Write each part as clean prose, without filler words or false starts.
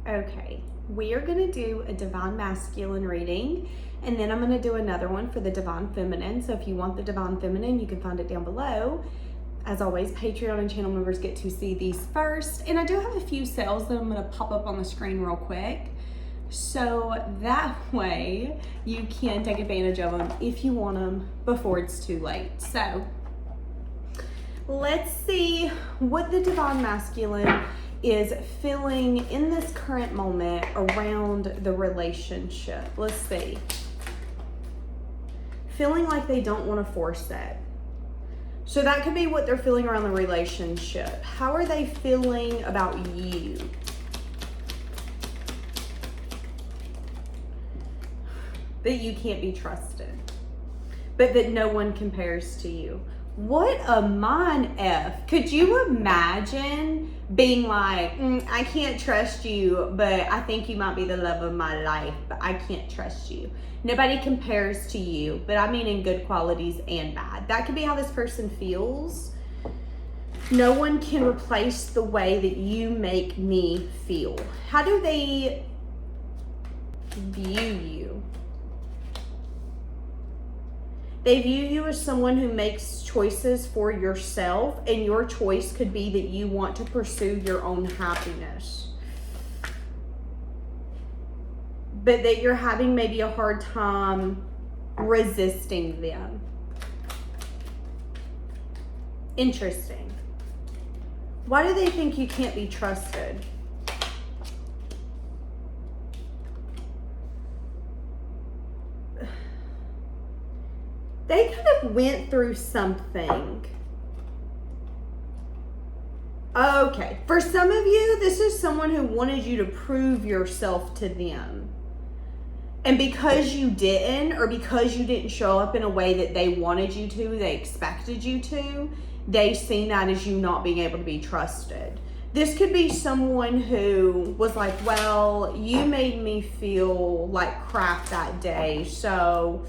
Okay, we are going to do a divine masculine reading, and then I'm going to do another one for the divine feminine. So if you want the divine feminine, you can find it down below. As always, Patreon and channel members get to see these first. And I do have a few sales that I'm going to pop up on the screen real quick, so that way you can take advantage of them if you want them before it's too late. So let's see what the divine masculine is feeling in this current moment around the relationship. Let's see. Feeling like they don't want to force it. So that could be what they're feeling around the relationship. How are they feeling about you? That you can't be trusted, but that no one compares to you. What a mind F. Could you imagine being like, I can't trust you, but I think you might be the love of my life, but I can't trust you. Nobody compares to you, but I mean in good qualities and bad. That could be how this person feels. No one can replace the way that you make me feel. How do they view you? They view you as someone who makes choices for yourself, and your choice could be that you want to pursue your own happiness, but that you're having maybe a hard time resisting them. Interesting. Why do they think you can't be trusted? They kind of went through something. Okay, for some of you, this is someone who wanted you to prove yourself to them. And because you didn't, or because you didn't show up in a way that they wanted you to, they expected you to, they've seen that as you not being able to be trusted. This could be someone who was like, well, you made me feel like crap that day, so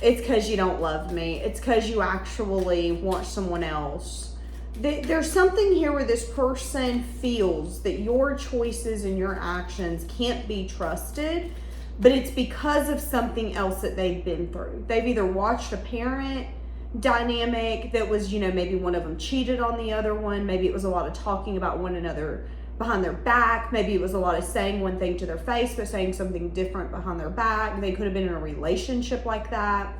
it's because you don't love me. It's because you actually want someone else. There's something here where this person feels that your choices and your actions can't be trusted, but it's because of something else that they've been through. They've either watched a parent dynamic that was, maybe one of them cheated on the other one. Maybe it was a lot of talking about one another behind their back. Maybe it was a lot of saying one thing to their face but saying something different behind their back. They could have been in a relationship like that.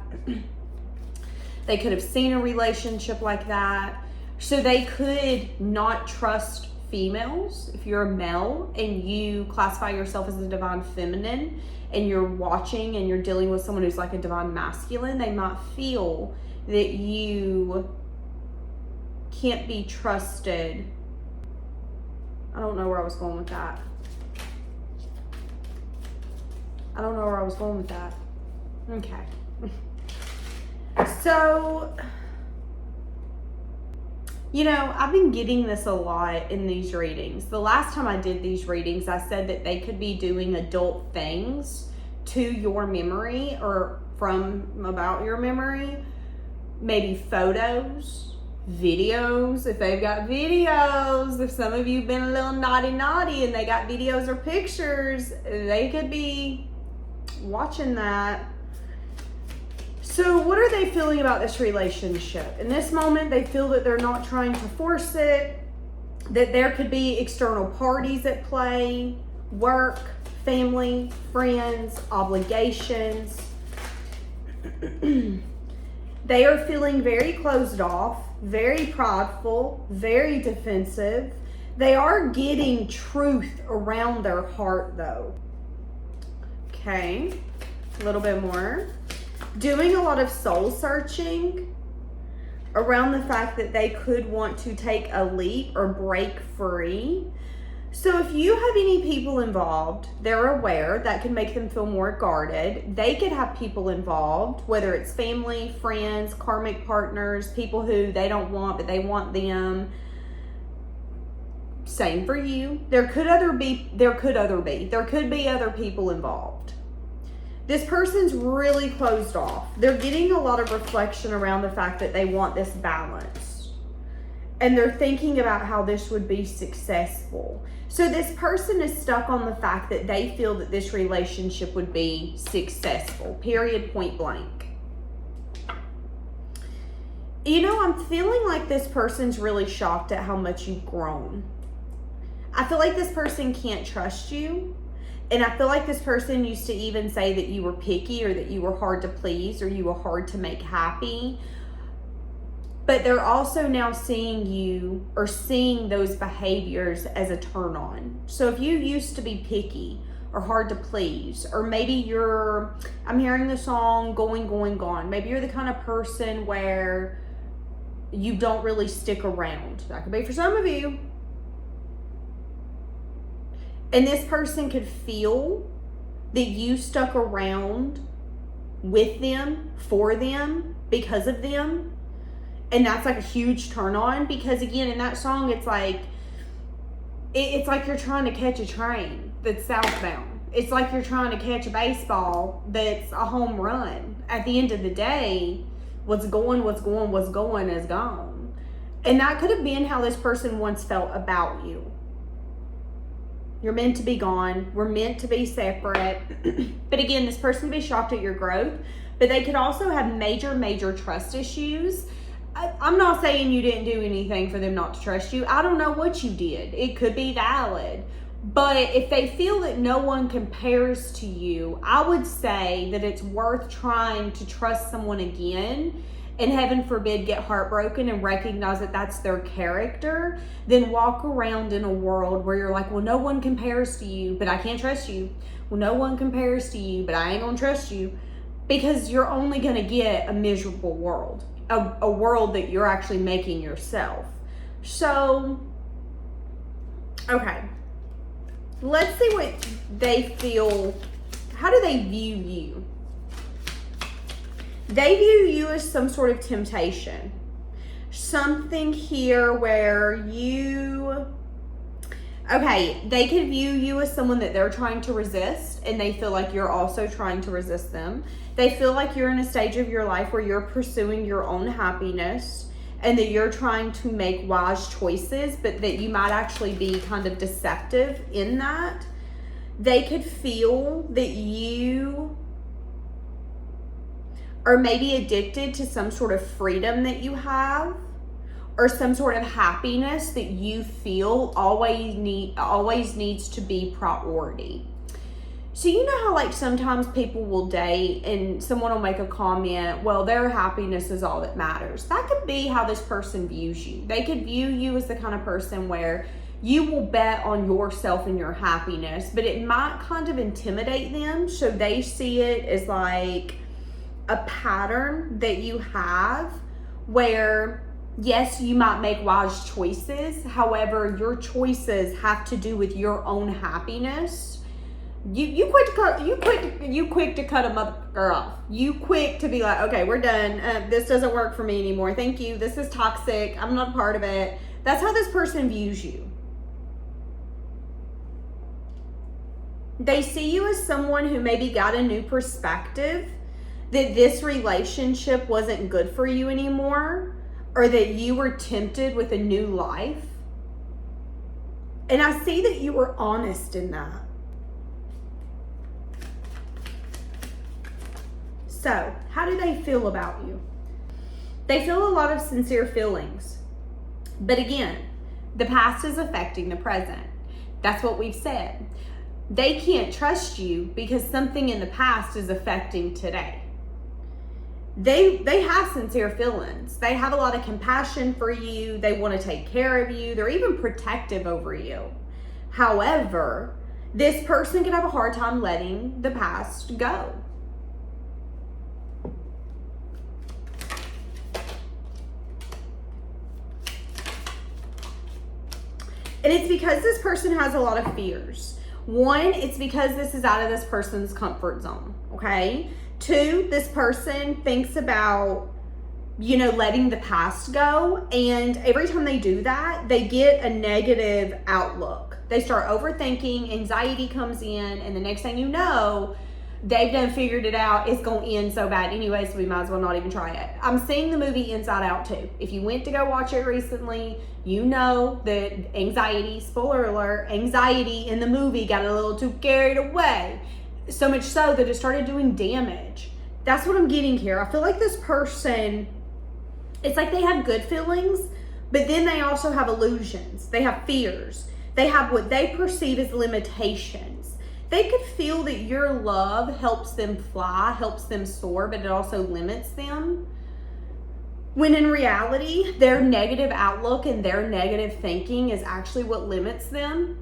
They could have seen a relationship like that. So they could not trust females. If you're a male and you classify yourself as a divine feminine and you're watching and you're dealing with someone who's like a divine masculine, they might feel that you can't be trusted. I don't know where I was going with that. Okay. So, I've been getting this a lot in these readings. The last time I did these readings, I said that they could be doing adult things to your memory or from about your memory. Maybe photos, videos, if they've got videos. If some of you have been a little naughty and they got videos or pictures, they could be watching that. So what are they feeling about this relationship? In this moment, they feel that they're not trying to force it, that there could be external parties at play, work, family, friends, obligations. They are feeling very closed off, very prideful, very defensive. They are getting truth around their heart though. Okay, a little bit more. Doing a lot of soul searching around the fact that they could want to take a leap or break free. So if you have any people involved, they're aware that can make them feel more guarded. They could have people involved, whether it's family, friends, karmic partners, people who they don't want, but they want them. Same for you. There could be other people involved. This person's really closed off. They're getting a lot of reflection around the fact that they want this balance. and they're thinking about how this would be successful. So this person is stuck on the fact that they feel that this relationship would be successful, period, point blank. You know, I'm feeling like this person's really shocked at how much you've grown. I feel like this person can't trust you. And I feel like this person used to even say that you were picky, or that you were hard to please, or you were hard to make happy. But they're also now seeing you, or seeing those behaviors, as a turn on. So if you used to be picky or hard to please, or maybe I'm hearing the song Going, Going, Gone. Maybe you're the kind of person where you don't really stick around. That could be for some of you. And this person could feel that you stuck around with them, for them, because of them. And that's like a huge turn on, because again, in that song, it's like you're trying to catch a train that's southbound. It's like you're trying to catch a baseball that's a home run. At the end of the day, what's going is gone. And that could have been how this person once felt about you. You're meant to be gone. We're meant to be separate. But again, this person could be shocked at your growth, but they could also have major, major trust issues. I'm not saying you didn't do anything for them not to trust you. I don't know what you did. It could be valid. But if they feel that no one compares to you, I would say that it's worth trying to trust someone again, and heaven forbid get heartbroken and recognize that that's their character, then walk around in a world where you're like, well, no one compares to you, but I can't trust you. Well, no one compares to you, but I ain't gonna trust you, because you're only gonna get a miserable world, a world that you're actually making yourself. So, okay, let's see what they feel. How do they view you? They view you as some sort of temptation. Something here where they could view you as someone that they're trying to resist, and they feel like you're also trying to resist them. They feel like you're in a stage of your life where you're pursuing your own happiness, and that you're trying to make wise choices, but that you might actually be kind of deceptive in that. They could feel that you are maybe addicted to some sort of freedom that you have, or some sort of happiness that you feel always needs to be priority. So you know how like sometimes people will date and someone will make a comment, well, their happiness is all that matters. That could be how this person views you. They could view you as the kind of person where you will bet on yourself and your happiness, but it might kind of intimidate them. So they see it as like a pattern that you have where, yes, you might make wise choices. However, your choices have to do with your own happiness. You quick to cut a motherfucker off. You quick to be like, okay, we're done. This doesn't work for me anymore. Thank you. This is toxic. I'm not a part of it. That's how this person views you. They see you as someone who maybe got a new perspective, that this relationship wasn't good for you anymore, or that you were tempted with a new life. And I see that you were honest in that. So, how do they feel about you? They feel a lot of sincere feelings. But again, the past is affecting the present. That's what we've said. They can't trust you because something in the past is affecting today. They have sincere feelings. They have a lot of compassion for you. They want to take care of you. They're even protective over you. However, this person can have a hard time letting the past go. And it's because this person has a lot of fears. One, it's because this is out of this person's comfort zone, okay? Two, this person thinks about, letting the past go. And every time they do that, they get a negative outlook. They start overthinking, anxiety comes in, and the next thing you know, they've done figured it out. It's going to end so bad anyway, so we might as well not even try it. I'm seeing the movie Inside Out too. If you went to go watch it recently, you know that anxiety, spoiler alert, anxiety in the movie got a little too carried away. So much so that it started doing damage. That's what I'm getting here. I feel like this person, it's like they have good feelings, but then they also have illusions. They have fears. They have what they perceive as limitations. They could feel that your love helps them fly, helps them soar, but it also limits them. When in reality, their negative outlook and their negative thinking is actually what limits them.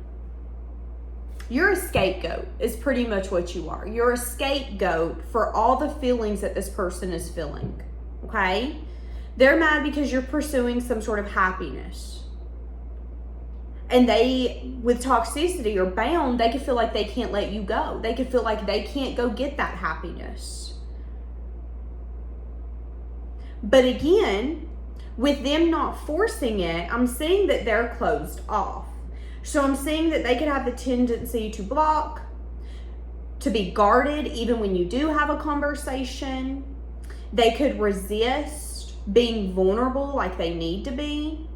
You're a scapegoat is pretty much what you are. You're a scapegoat for all the feelings that this person is feeling, okay? They're mad because you're pursuing some sort of happiness. And they, with toxicity or bound, they could feel like they can't let you go. They could feel like they can't go get that happiness. But again, with them not forcing it, I'm seeing that they're closed off. So I'm seeing that they could have the tendency to block, to be guarded even when you do have a conversation. They could resist being vulnerable like they need to be.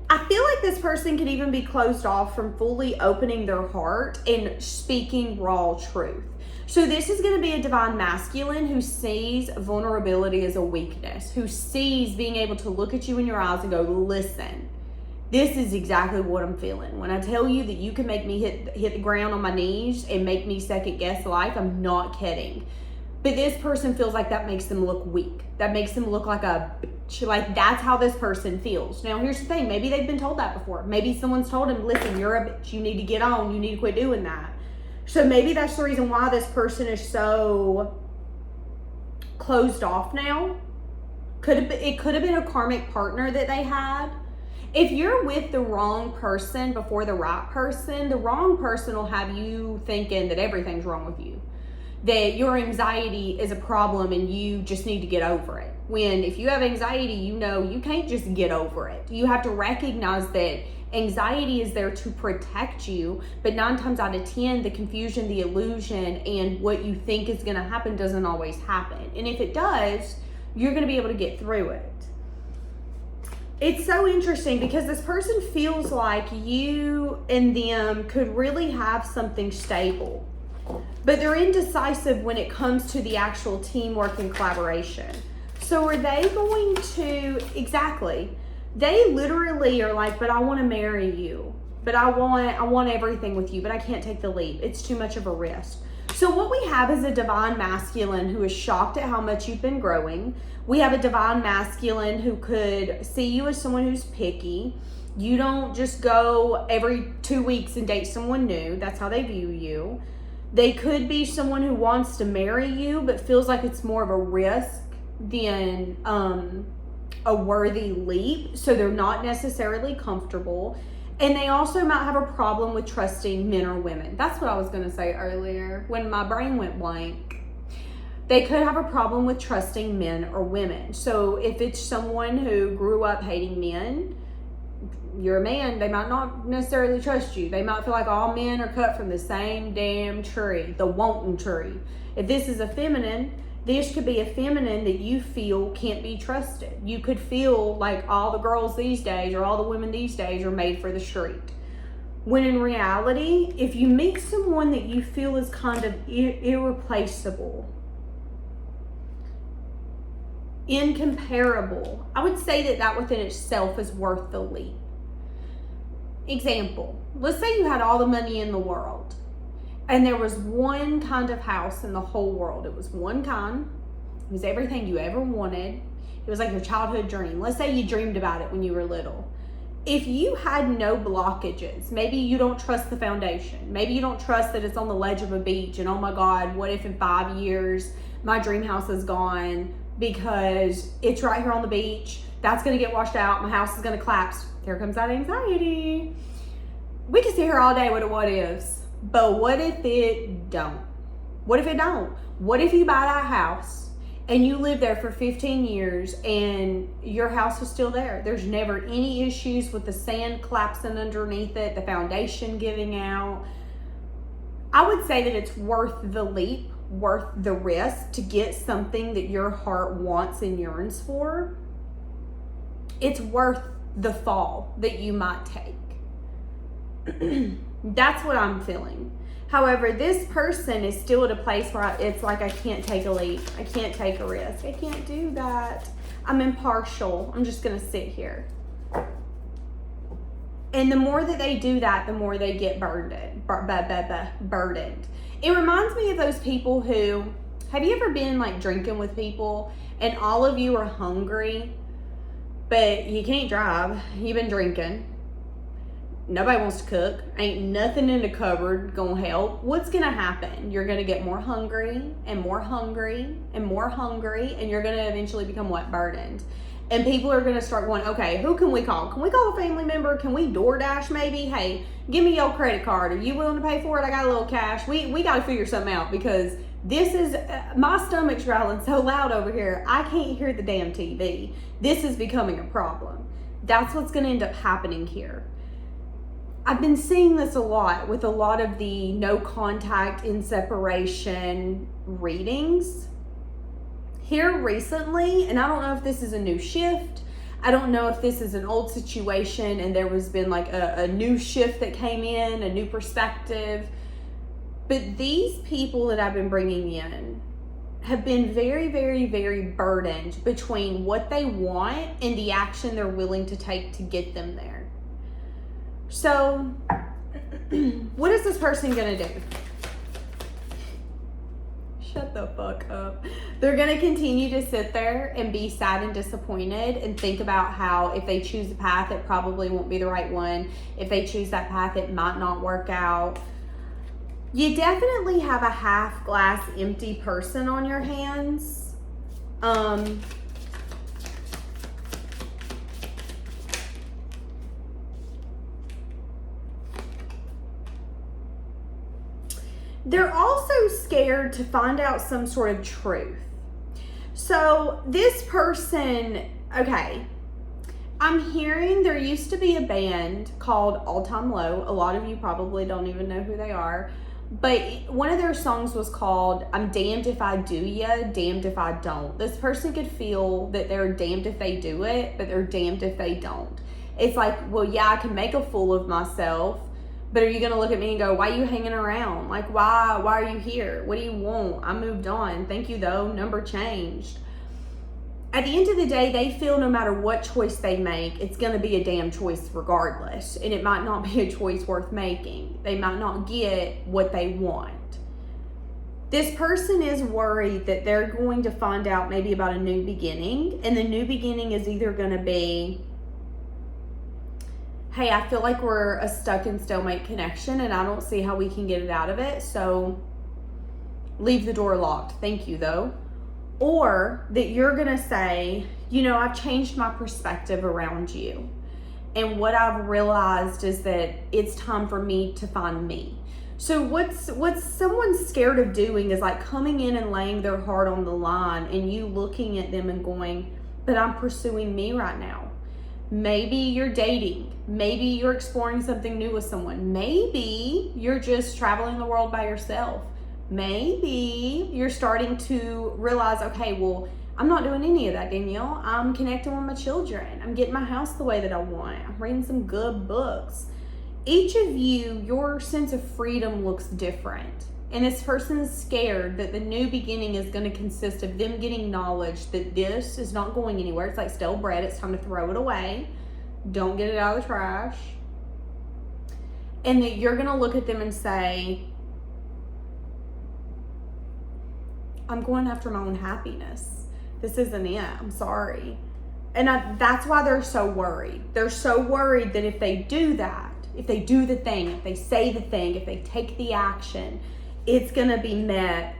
I feel like this person could even be closed off from fully opening their heart and speaking raw truth. So this is going to be a divine masculine who sees vulnerability as a weakness, who sees being able to look at you in your eyes and go, listen, this is exactly what I'm feeling. When I tell you that you can make me hit the ground on my knees and make me second guess life, I'm not kidding. But this person feels like that makes them look weak. That makes them look like a bitch. Like that's how this person feels. Now here's the thing. Maybe they've been told that before. Maybe someone's told them, listen, you're a bitch. You need to get on. You need to quit doing that. So maybe that's the reason why this person is so closed off now. It could have been a karmic partner that they had. If you're with the wrong person before the right person, the wrong person will have you thinking that everything's wrong with you, that your anxiety is a problem and you just need to get over it. When if you have anxiety, you know you can't just get over it. You have to recognize that anxiety is there to protect you, but 9 times out of 10, the confusion, the illusion, and what you think is going to happen doesn't always happen. And if it does, you're going to be able to get through it. It's so interesting because this person feels like you and them could really have something stable, but they're indecisive when it comes to the actual teamwork and collaboration. So are they going to, exactly, they literally are like, but I want to marry you, but I want everything with you, but I can't take the leap. It's too much of a risk. So what we have is a divine masculine who is shocked at how much you've been growing. We have a divine masculine who could see you as someone who's picky. You don't just go every 2 weeks and date someone new. That's how they view you. They could be someone who wants to marry you, but feels like it's more of a risk than a worthy leap. So they're not necessarily comfortable. And they also might have a problem with trusting men or women. That's what I was going to say earlier when my brain went blank. They could have a problem with trusting men or women. So if it's someone who grew up hating men, you're a man, they might not necessarily trust you. They might feel like all men are cut from the same damn tree, the wanting tree. If this is a feminine, this could be a feminine that you feel can't be trusted. You could feel like all the girls these days or all the women these days are made for the street. When in reality, if you meet someone that you feel is kind of irreplaceable, incomparable, I would say that within itself is worth the leap. Example, let's say you had all the money in the world and there was one kind of house in the whole world. It was one kind. It was everything you ever wanted. It was like your childhood dream. Let's say you dreamed about it when you were little. If you had no blockages, maybe you don't trust the foundation. Maybe you don't trust that it's on the ledge of a beach and oh my God, what if in 5 years my dream house is gone because it's right here on the beach. That's going to get washed out. My house is going to collapse. Here comes that anxiety. We can sit here all day with a what ifs, but what if it don't? What if it don't? What if you buy that house and you live there for 15 years and your house is still there? There's never any issues with the sand collapsing underneath it, the foundation giving out. I would say that it's worth the leap, worth the risk to get something that your heart wants and yearns for. It's worth the fall that you might take. That's what I'm feeling. However, this person is still at a place where it's like, I can't take a leap. I can't take a risk. I can't do that. I'm impartial. I'm just going to sit here. And the more that they do that, the more they get burdened. It reminds me of those people who, have you ever been like drinking with people and all of you are hungry, but you can't drive, you've been drinking, nobody wants to cook, ain't nothing in the cupboard gonna help. What's gonna happen? You're gonna get more hungry and more hungry and more hungry, and you're gonna eventually become what? Burdened. And people are gonna start going, okay, who can we call? Can we call a family member? Can we DoorDash maybe? Hey, give me your credit card. Are you willing to pay for it? I got a little cash. We gotta figure something out, because this is, my stomach's growling so loud over here, I can't hear the damn TV. This is becoming a problem. That's what's gonna end up happening here. I've been seeing this a lot with a lot of the no contact in separation readings here recently, and I don't know if this is a new shift. I don't know if this is an old situation and there was been like a new shift that came in, a new perspective. But these people that I've been bringing in have been very, very, very burdened between what they want and the action they're willing to take to get them there. So, what is this person gonna do? Shut the fuck up. They're gonna continue to sit there and be sad and disappointed and think about how if they choose a path, it probably won't be the right one. If they choose that path, it might not work out. You definitely have a half glass empty person on your hands. They're also scared to find out some sort of truth. So this person, okay, I'm hearing there used to be a band called All Time Low. A lot of you probably don't even know who they are. But one of their songs was called I'm Damned If I Do Ya, Damned If I Don't. This person could feel that they're damned if they do it, but they're damned if they don't. It's like, well, yeah, I can make a fool of myself, but are you going to look at me and go, why are you hanging around? Like, why are you here? What do you want? I moved on. Thank you, though. Number changed. At the end of the day, they feel no matter what choice they make, it's going to be a damn choice regardless. And it might not be a choice worth making. They might not get what they want. This person is worried that they're going to find out maybe about a new beginning. And the new beginning is either going to be, hey, I feel like we're a stuck in stalemate connection and I don't see how we can get it out of it. So leave the door locked. Thank you, though. Or that you're going to say, you know, I've changed my perspective around you. And what I've realized is that it's time for me to find me. So what's someone scared of doing is like coming in and laying their heart on the line and you looking at them and going, but I'm pursuing me right now. Maybe you're dating. Maybe you're exploring something new with someone. Maybe you're just traveling the world by yourself. Maybe you're starting to realize, okay, well, I'm not doing any of that, Danielle. I'm connecting with my children. I'm getting my house the way that I want. I'm reading some good books. Each of you, your sense of freedom looks different. And this person is scared that the new beginning is going to consist of them getting knowledge that this is not going anywhere. It's like stale bread. It's time to throw it away. Don't get it out of the trash. And that you're going to look at them and say, I'm going after my own happiness. This isn't it. I'm sorry. And that's why they're so worried. They're so worried that if they do that, if they do the thing, if they say the thing, if they take the action, it's going to be met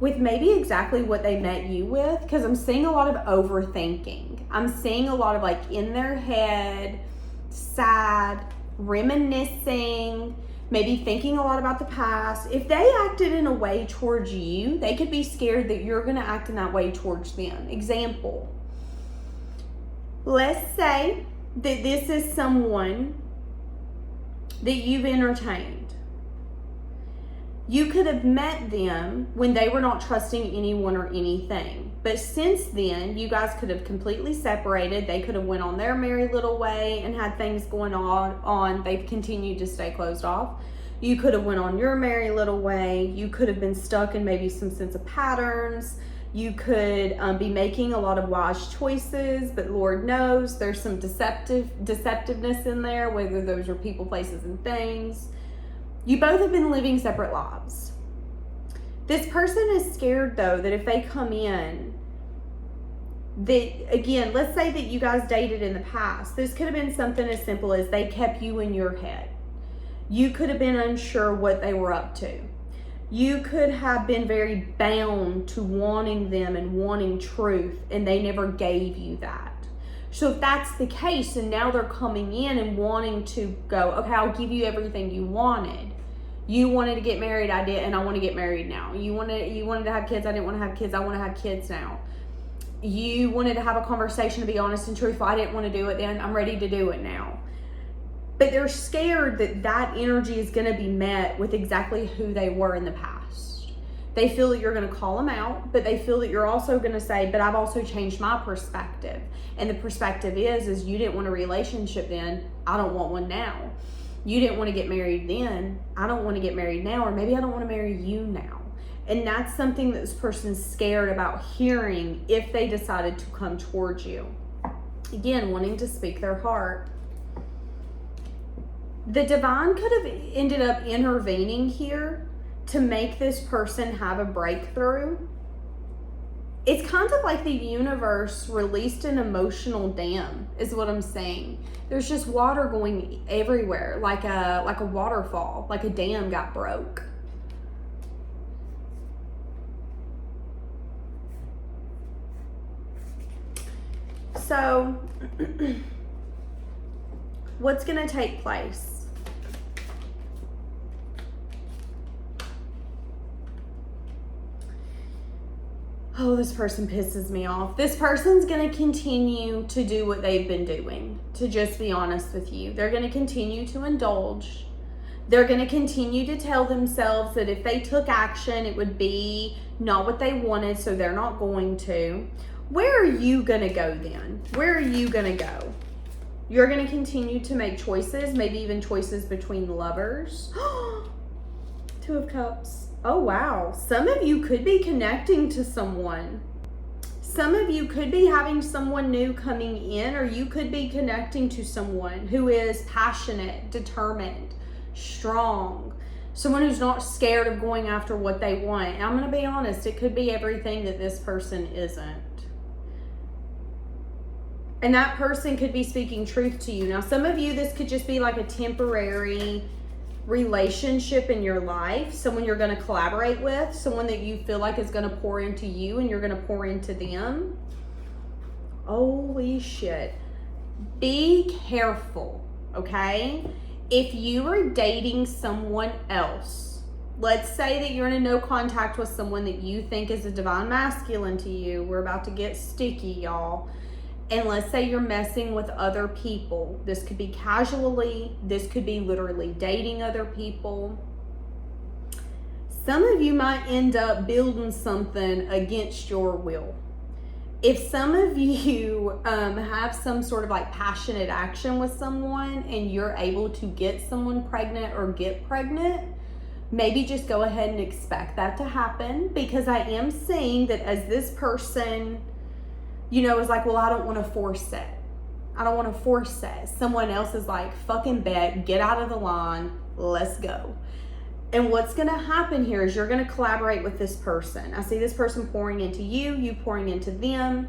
with maybe exactly what they met you with. Because I'm seeing a lot of overthinking. I'm seeing a lot of like in their head, sad, reminiscing, maybe thinking a lot about the past. If they acted in a way towards you, they could be scared that you're going to act in that way towards them. Example, let's say that this is someone that you've entertained. You could have met them when they were not trusting anyone or anything. But since then, you guys could have completely separated. They could have went on their merry little way and had things going on. They've continued to stay closed off. You could have went on your merry little way. You could have been stuck in maybe some sense of patterns. You could be making a lot of wise choices, but Lord knows there's some deceptiveness in there, whether those are people, places, and things. You both have been living separate lives. This person is scared, though, that if they come in, that, again, let's say that you guys dated in the past. This could have been something as simple as they kept you in your head. You could have been unsure what they were up to. You could have been very bound to wanting them and wanting truth, and they never gave you that. So if that's the case, and now they're coming in and wanting to go, okay, I'll give you everything you wanted. You wanted to get married, I did, and I want to get married now. You wanted to have kids, I didn't want to have kids, I want to have kids now. You wanted to have a conversation to be honest and truthful, I didn't want to do it then, I'm ready to do it now. But they're scared that that energy is going to be met with exactly who they were in the past. They feel that you're going to call them out, but they feel that you're also going to say, but I've also changed my perspective. And the perspective is you didn't want a relationship then, I don't want one now. You didn't want to get married then, I don't want to get married now, or maybe I don't want to marry you now. And that's something that this person's scared about hearing if they decided to come towards you. Again, wanting to speak their heart. The divine could have ended up intervening here to make this person have a breakthrough. It's kind of like the universe released an emotional dam, is what I'm saying. There's just water going everywhere, like a waterfall, like a dam got broke. So, what's going to take place? Oh, this person pisses me off. This person's going to continue to do what they've been doing, to just be honest with you. They're going to continue to indulge. They're going to continue to tell themselves that if they took action, it would be not what they wanted, so they're not going to. Where are you going to go then? Where are you going to go? You're going to continue to make choices, maybe even choices between lovers. Two of Cups. Oh, wow. Some of you could be connecting to someone. Some of you could be having someone new coming in, or you could be connecting to someone who is passionate, determined, strong, someone who's not scared of going after what they want. And I'm going to be honest, it could be everything that this person isn't. And that person could be speaking truth to you. Now, some of you, this could just be like a temporary relationship in your life, someone you're going to collaborate with, someone that you feel like is going to pour into you and you're going to pour into them. Holy shit. Be careful, okay? If you are dating someone else, let's say that you're in a no contact with someone that you think is a divine masculine to you. We're about to get sticky, y'all. And let's say you're messing with other people. This could be casually. This could be literally dating other people. Some of you might end up building something against your will. If some of you have some sort of like passionate action with someone and you're able to get someone pregnant or get pregnant, maybe just go ahead and expect that to happen, because I am seeing that as this person, you know, is like, well, I don't want to force it. I don't want to force it. Someone else is like, fucking bet, get out of the line, let's go. And what's going to happen here is you're going to collaborate with this person. I see this person pouring into you, you pouring into them.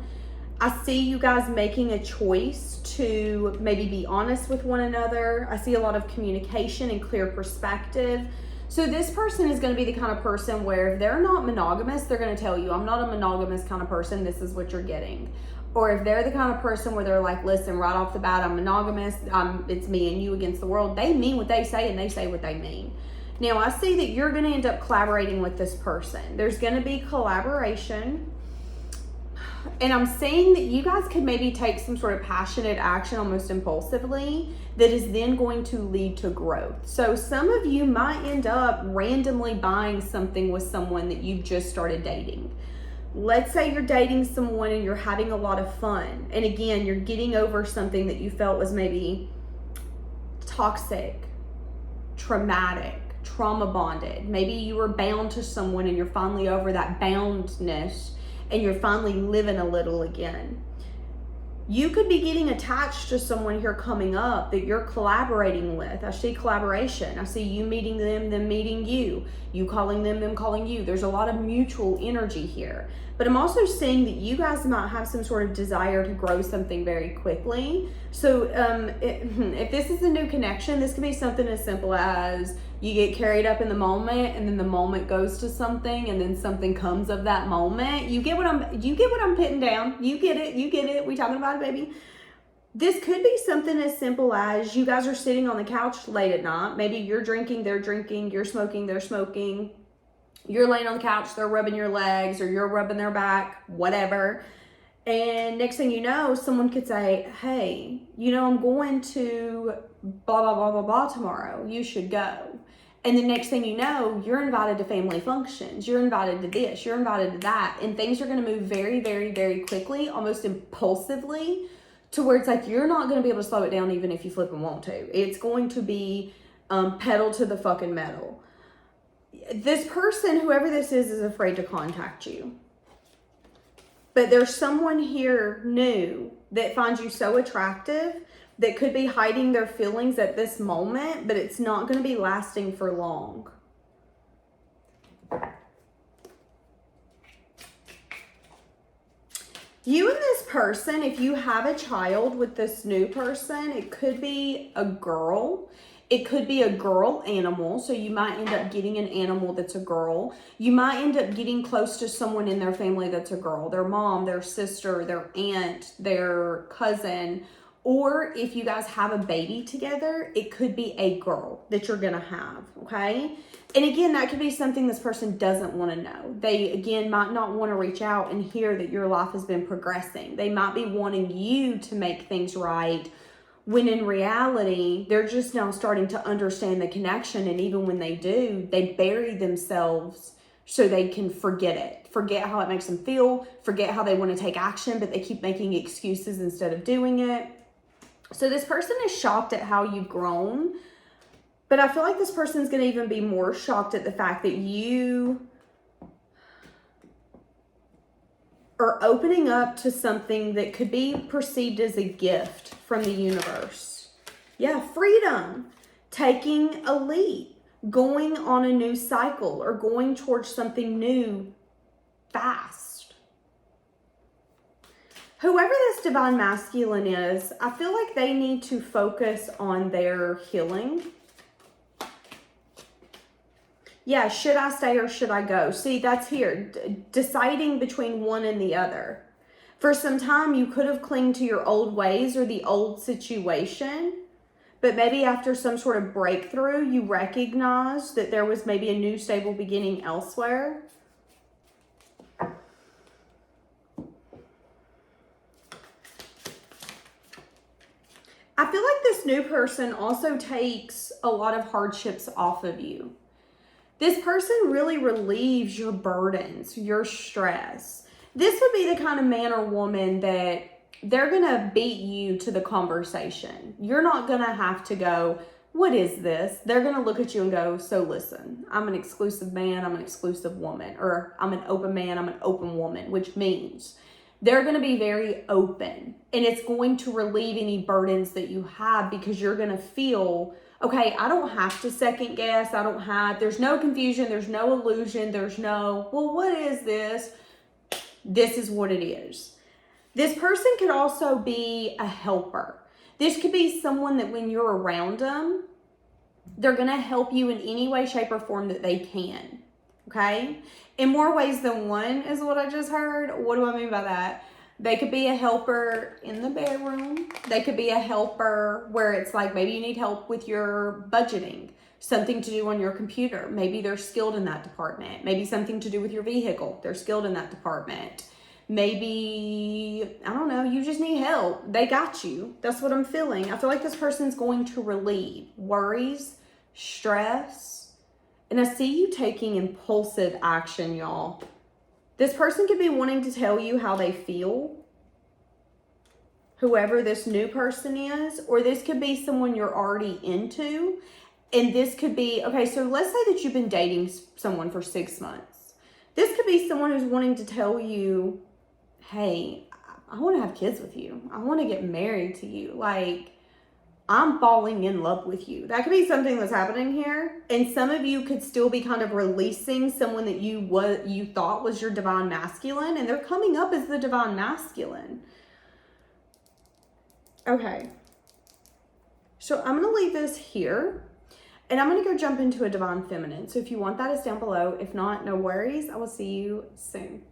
I see you guys making a choice to maybe be honest with one another. I see a lot of communication and clear perspective. So this person is going to be the kind of person where if they're not monogamous, they're going to tell you, I'm not a monogamous kind of person, this is what you're getting. Or if they're the kind of person where they're like, listen, right off the bat, I'm monogamous, it's me and you against the world. They mean what they say and they say what they mean. Now, I see that you're going to end up collaborating with this person. There's going to be collaboration. And I'm saying that you guys could maybe take some sort of passionate action almost impulsively that is then going to lead to growth. So some of you might end up randomly buying something with someone that you've just started dating. Let's say you're dating someone and you're having a lot of fun. And again, you're getting over something that you felt was maybe toxic, traumatic, trauma bonded. Maybe you were bound to someone and you're finally over that boundness and you're finally living a little again. You could be getting attached to someone here coming up that you're collaborating with. I see collaboration. I see you meeting them meeting you. You calling them calling you. There's a lot of mutual energy here. But I'm also seeing that you guys might have some sort of desire to grow something very quickly. So if this is a new connection, this could be something as simple as you get carried up in the moment and then the moment goes to something and then something comes of that moment. You get what I'm putting down. You get it. We talking about it, baby. This could be something as simple as you guys are sitting on the couch late at night. Maybe you're drinking, they're drinking, you're smoking, they're smoking. You're laying on the couch, they're rubbing your legs or you're rubbing their back, whatever. And next thing you know, someone could say, hey, I'm going to blah, blah, blah, blah, blah tomorrow. You should go. And the next thing you know, you're invited to family functions. You're invited to this. You're invited to that. And things are going to move very, very, very quickly, almost impulsively, to where it's like you're not going to be able to slow it down even if you flip and want to. It's going to be pedal to the fucking metal. This person, whoever this is afraid to contact you. But there's someone here new that finds you so attractive that could be hiding their feelings at this moment, but it's not going to be lasting for long. You and this person, if you have a child with this new person, it could be a girl. It could be a girl animal, so you might end up getting an animal that's a girl. You might end up getting close to someone in their family that's a girl, their mom, their sister, their aunt, their cousin. Or if you guys have a baby together, it could be a girl that you're gonna have, okay? And again, that could be something this person doesn't wanna know. They, again, might not wanna reach out and hear that your life has been progressing. They might be wanting you to make things right, when in reality, they're just now starting to understand the connection. And even when they do, they bury themselves so they can forget it. Forget how it makes them feel, forget how they want to take action, but they keep making excuses instead of doing it. So this person is shocked at how you've grown, but I feel like this person's going to even be more shocked at the fact that you are opening up to something that could be perceived as a gift from the universe. Yeah, freedom, taking a leap, going on a new cycle, or going towards something new fast. Whoever this divine masculine is, I feel like they need to focus on their healing. Yeah, should I stay or should I go? See, that's here. Deciding between one and the other. For some time, you could have clung to your old ways or the old situation, but maybe after some sort of breakthrough, you recognize that there was maybe a new stable beginning elsewhere. I feel like this new person also takes a lot of hardships off of you. This person really relieves your burdens, your stress. This would be the kind of man or woman that they're going to beat you to the conversation. You're not going to have to go, what is this? They're going to look at you and go, so listen, I'm an exclusive man, I'm an exclusive woman, or I'm an open man, I'm an open woman, which means they're going to be very open, and it's going to relieve any burdens that you have because you're going to feel, okay, I don't have to second guess. There's no confusion. There's no illusion. There's no, well, what is this? This is what it is. This person could also be a helper. This could be someone that when you're around them, they're going to help you in any way, shape, or form that they can. Okay? In more ways than one is what I just heard. What do I mean by that? They could be a helper in the bedroom. They could be a helper where it's like maybe you need help with your budgeting, something to do on your computer. Maybe they're skilled in that department. Maybe something to do with your vehicle. They're skilled in that department. Maybe, I don't know, you just need help. They got you. That's what I'm feeling. I feel like this person's going to relieve worries, stress, and I see you taking impulsive action, y'all. This person could be wanting to tell you how they feel, whoever this new person is, or this could be someone you're already into. And this could be, okay, so let's say that you've been dating someone for 6 months. This could be someone who's wanting to tell you, hey, I want to have kids with you. I want to get married to you. Like, I'm falling in love with you. That could be something that's happening here. And some of you could still be kind of releasing someone that you thought was your divine masculine, and they're coming up as the divine masculine. Okay. So I'm going to leave this here. And I'm going to go jump into a divine feminine. So if you want that, it's down below. If not, no worries. I will see you soon.